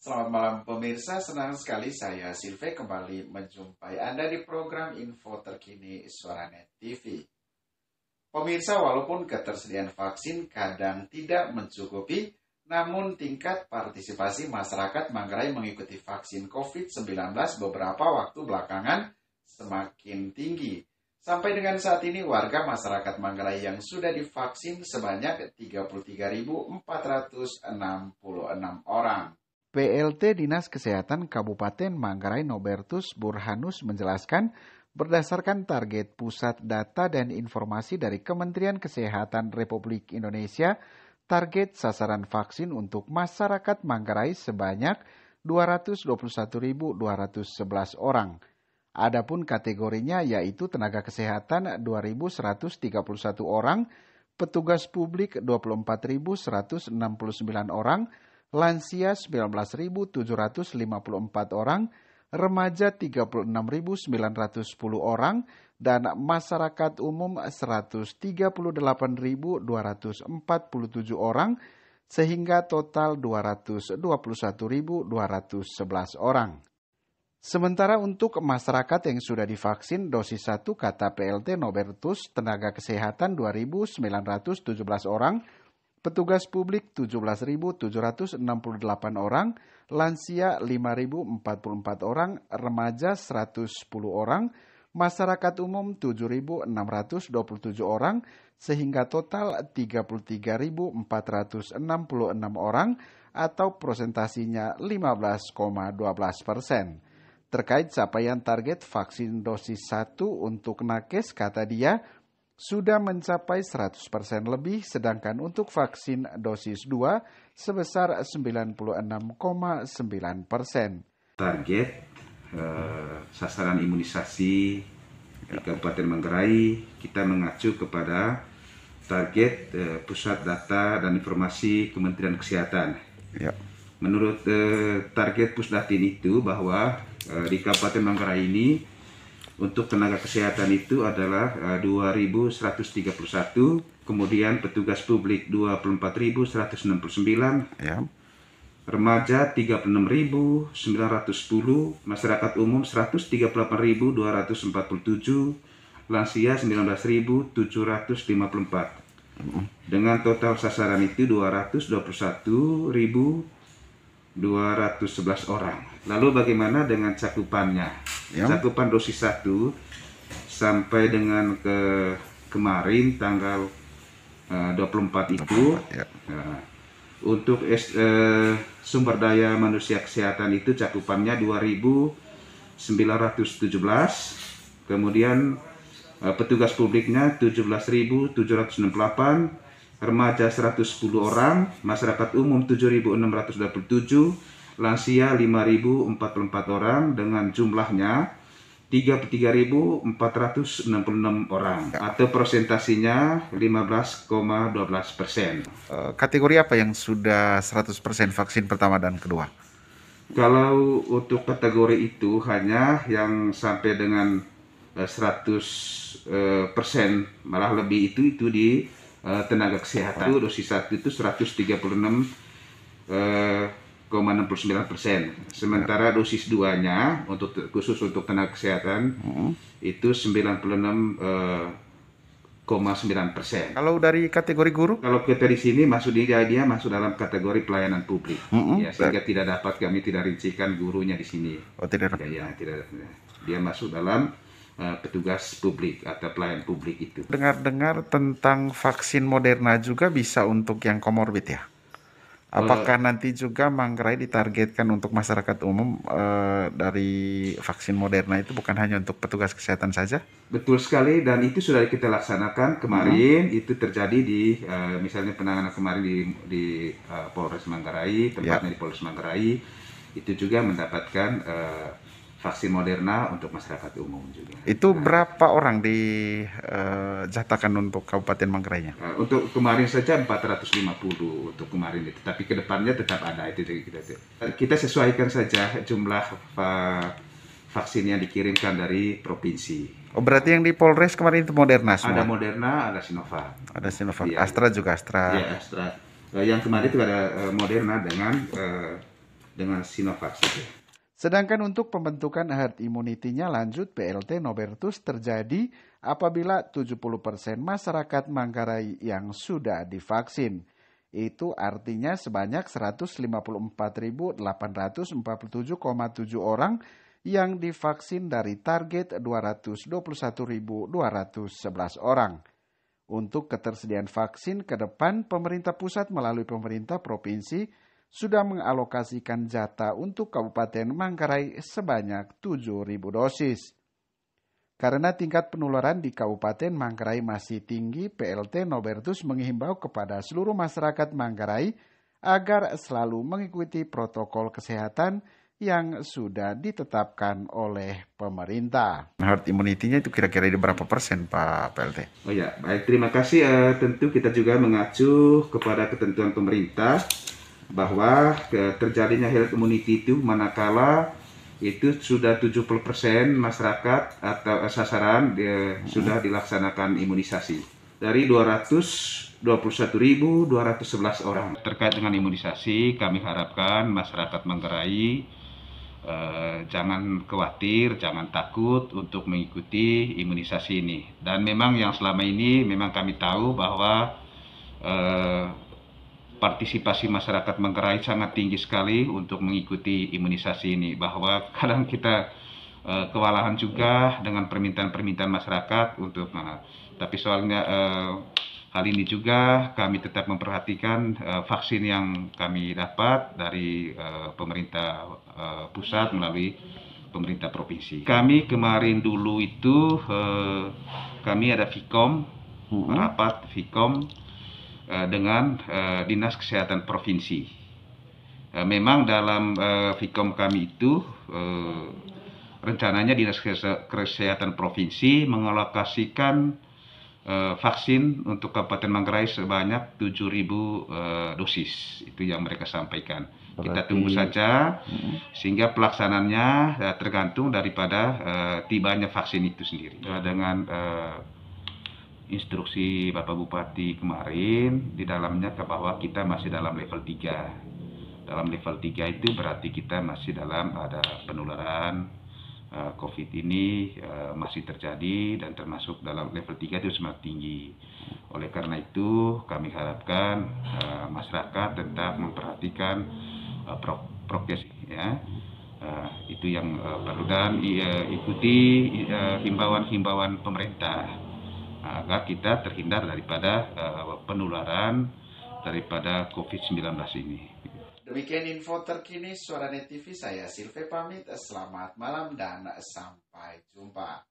Selamat malam pemirsa, senang sekali saya Silve kembali menjumpai Anda di program Info Terkini Suaranet TV. Pemirsa, walaupun ketersediaan vaksin kadang tidak mencukupi, namun tingkat partisipasi masyarakat Manggarai mengikuti vaksin COVID-19 beberapa waktu belakangan semakin tinggi. Sampai dengan saat ini warga masyarakat Manggarai yang sudah divaksin sebanyak 33.466 orang. PLT Dinas Kesehatan Kabupaten Manggarai Nobertus Burhanus menjelaskan, berdasarkan target pusat data dan informasi dari Kementerian Kesehatan Republik Indonesia, target sasaran vaksin untuk masyarakat Manggarai sebanyak 221.211 orang. Adapun kategorinya yaitu tenaga kesehatan 2.131 orang, petugas publik 24.169 orang, lansia 19.754 orang, remaja 36.910 orang, dan masyarakat umum 138.247 orang, sehingga total 221.211 orang. Sementara untuk masyarakat yang sudah divaksin dosis 1, kata PLT Nobertus, tenaga kesehatan 2.917 orang, petugas publik 17.768 orang, lansia 5.044 orang, remaja 110 orang, masyarakat umum 7.627 orang, sehingga total 33.466 orang atau persentasinya 15,12%. Terkait capaian target vaksin dosis 1 untuk nakes, kata dia, sudah mencapai 100% lebih, sedangkan untuk vaksin dosis 2 sebesar 96,9%. Target sasaran imunisasi di Kabupaten Manggarai, kita mengacu kepada target Pusat Data dan Informasi Kementerian Kesehatan. Ya. Menurut target Pusdatin itu bahwa di Kabupaten Manggarai ini untuk tenaga kesehatan itu adalah 2.131, kemudian petugas publik 24.169, ya. Remaja 36.910, masyarakat umum 138.247, lansia 19.754. Dengan total sasaran itu 221.211 orang. Lalu bagaimana dengan cakupannya? Ya. Cakupan dosis 1 sampai dengan kemarin tanggal 24 itu, ya. Untuk sumber daya manusia kesehatan itu cakupannya 2.917, kemudian petugas publiknya 17.768, remaja 110 orang, masyarakat umum 7.627, lansia 5.044 orang dengan jumlahnya 33.466 orang atau persentasinya 15,12%. Kategori apa yang sudah 100% vaksin pertama dan kedua? Kalau untuk kategori itu hanya yang sampai dengan 100% malah lebih itu di tenaga kesehatan. Dosis 1 itu 136,69%. Sementara dosis 2-nya khusus untuk tenaga kesehatan itu 96,9%. Kalau dari kategori guru? Kalau kita di sini dia masuk dalam kategori pelayanan publik. Ya, sehingga kami tidak rincikan gurunya di sini. Oh, tidak. Ya, tidak. Dia masuk dalam petugas publik atau pelayan publik itu. Dengar-dengar tentang vaksin Moderna juga bisa untuk yang komorbid ya? Apakah nanti juga Manggarai ditargetkan untuk masyarakat umum dari vaksin Moderna itu bukan hanya untuk petugas kesehatan saja? Betul sekali, dan itu sudah kita laksanakan kemarin. Itu terjadi di misalnya penanganan kemarin di Polres Manggarai, tempatnya di Polres Manggarai, itu juga mendapatkan vaksin Moderna untuk masyarakat umum juga. Itu berapa orang dijatakan untuk Kabupaten Manggarainya? Untuk kemarin saja 450 untuk kemarin itu, tapi kedepannya tetap ada itu. Kita sesuaikan saja jumlah vaksin yang dikirimkan dari provinsi. Oh, berarti yang di Polres kemarin itu Moderna semua? Ada Moderna, ada Sinovac. Ada Sinovac, ya. Astra juga Astra. Iya, Astra. Yang kemarin itu ada Moderna dengan dengan Sinovac saja. Sedangkan untuk pembentukan herd immunity-nya lanjut BLT Nobertus terjadi apabila 70% masyarakat Manggarai yang sudah divaksin. Itu artinya sebanyak 154.847,7 orang yang divaksin dari target 221.211 orang. Untuk ketersediaan vaksin ke depan, pemerintah pusat melalui pemerintah provinsi sudah mengalokasikan jatah untuk Kabupaten Manggarai sebanyak 7.000 dosis. Karena tingkat penularan di Kabupaten Manggarai masih tinggi, PLT Nobertus menghimbau kepada seluruh masyarakat Manggarai agar selalu mengikuti protokol kesehatan yang sudah ditetapkan oleh pemerintah. Herd immunity-nya itu kira-kira di berapa persen, Pak PLT? Oh ya, baik, terima kasih. Tentu kita juga mengacu kepada ketentuan pemerintah bahwa terjadinya herd immunity itu manakala itu sudah 70% masyarakat atau sasaran sudah dilaksanakan imunisasi. Dari 221.211 orang. Terkait dengan imunisasi, kami harapkan masyarakat Manggarai jangan khawatir, jangan takut untuk mengikuti imunisasi ini. Dan memang yang selama ini memang kami tahu bahwa partisipasi masyarakat Manggarai sangat tinggi sekali untuk mengikuti imunisasi ini. Bahwa kadang kita kewalahan juga dengan permintaan-permintaan masyarakat untuk tapi soalnya hal ini juga kami tetap memperhatikan vaksin yang kami dapat dari pemerintah pusat melalui pemerintah provinsi. Kami kemarin dulu itu kami ada Vkom, rapat Vkom dengan Dinas Kesehatan Provinsi. Memang dalam Vkom kami itu rencananya Dinas Kesehatan Provinsi mengalokasikan vaksin untuk Kabupaten Manggarai sebanyak 7.000 dosis. Itu yang mereka sampaikan. Kita tunggu saja sehingga pelaksanaannya tergantung daripada tibanya vaksin itu sendiri. Dengan instruksi Bapak Bupati kemarin, di dalamnya bahwa kita masih dalam level 3. Dalam level 3 itu berarti kita masih dalam ada penularan COVID ini masih terjadi dan termasuk dalam level 3 itu semakin tinggi. Oleh karena itu kami harapkan masyarakat tetap memperhatikan prokes ya. Itu yang perlu dan ikuti himbauan-himbauan pemerintah agar kita terhindar daripada penularan daripada COVID-19 ini. Demikian info terkini Suara Net TV, saya Silve pamit, selamat malam dan sampai jumpa.